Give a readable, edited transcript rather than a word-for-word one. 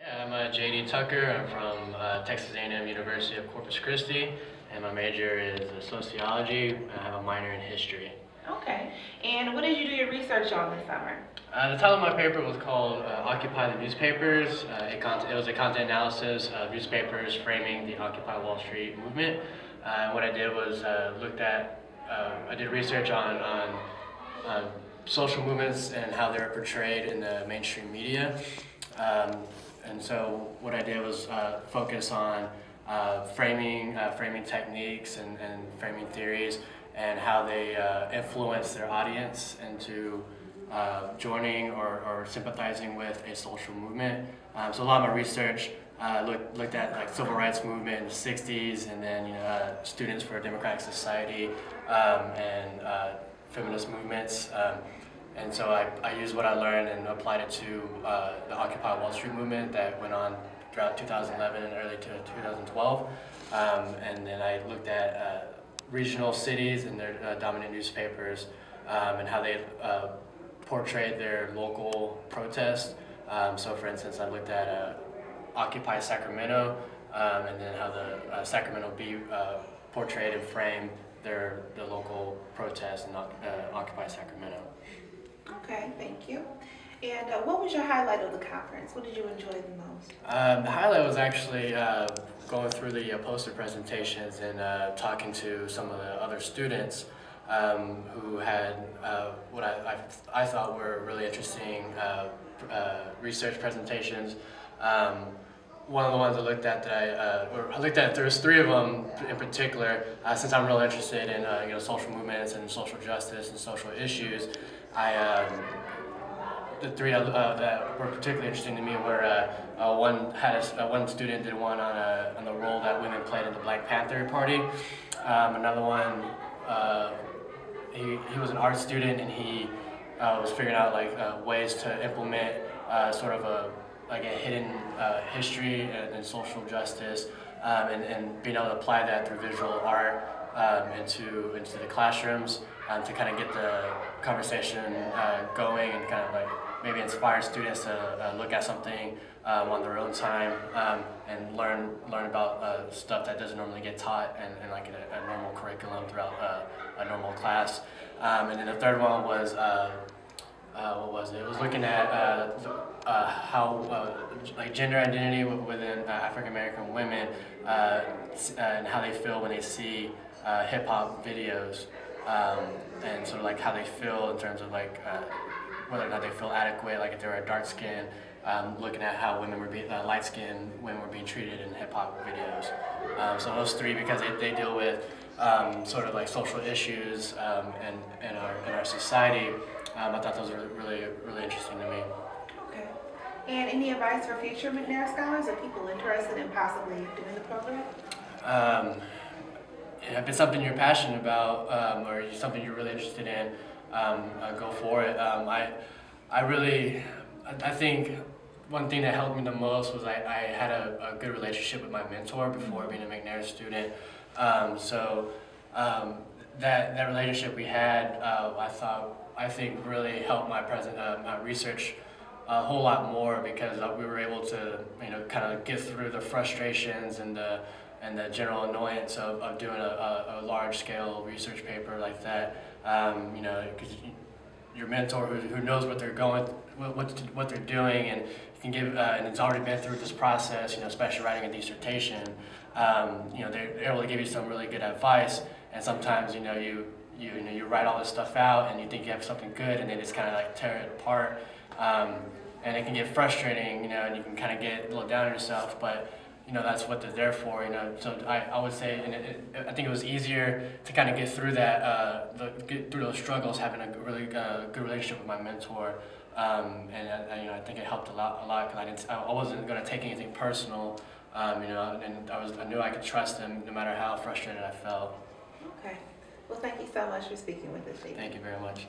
Yeah, I'm JD Tucker. I'm from Texas A&M University of Corpus Christi, and my major is sociology. I have a minor in history. Okay. And what did you do your research on this summer? The title of my paper was called Occupy the Newspapers. It was a content analysis of newspapers framing the Occupy Wall Street movement. What I did was I did research on social movements and how they're portrayed in the mainstream media. And so what I did was focus on framing techniques and framing theories and how they influence their audience into joining or sympathizing with a social movement. So a lot of my research looked at like civil rights movement in the 60s, and then Students for a Democratic Society and feminist movements. And so I used what I learned and applied it to the Occupy Wall Street movement that went on throughout 2011 and early to 2012. And then I looked at regional cities and their dominant newspapers and how they portrayed their local protests. So for instance, I looked at Occupy Sacramento and then how the Sacramento Bee portrayed and framed the local protests in Occupy Sacramento. Okay, thank you. And what was your highlight of the conference? What did you enjoy the most? The highlight was actually going through the poster presentations and talking to some of the other students who had what I thought were really interesting research presentations. One of the ones I looked at there was three of them in particular. Since I'm really interested in social movements and social justice and social issues, the three that were particularly interesting to me were one student did one on the role that women played in the Black Panther Party. Another one, he was an art student, and he was figuring out ways to implement sort of a hidden history and social justice, and being able to apply that through visual art into the classrooms to kind of get the conversation going and kind of maybe inspire students to look at something on their own time and learn about stuff that doesn't normally get taught in like a normal curriculum throughout a normal class. And then the third one was what was it? It was looking at how gender identity within African American women and how they feel when they see hip hop videos, and sort of how they feel in terms of whether or not they feel adequate, if they were dark skin, looking at how women were light skinned women were being treated in hip hop videos. So those three, because they deal with sort of social issues in our society. I thought those were really interesting to me. Okay. And any advice for future McNair scholars or people interested in possibly doing the program? If it's something you're passionate about or something you're really interested in, go for it. I think one thing that helped me the most was I had a good relationship with my mentor before being a McNair student. That relationship we had, I think really helped my research a whole lot more, because we were able to kind of get through the frustrations and the general annoyance of doing a large scale research paper like that. Because your mentor who knows what they're what they're doing, and can give and it's already been through this process, especially writing a dissertation. They're able to give you some really good advice, and sometimes you write all this stuff out and you think you have something good, and then it's kind of tear it apart, and it can get frustrating, and you can kind of get a little down on yourself, but that's what they're there for, So I would say, and I think it was easier to kind of get through that, get through those struggles, having a really good relationship with my mentor, and I think it helped a lot because I wasn't going to take anything personal, and I knew I could trust him no matter how frustrated I felt. Okay. Well, thank you so much for speaking with us, Steve. Thank you very much.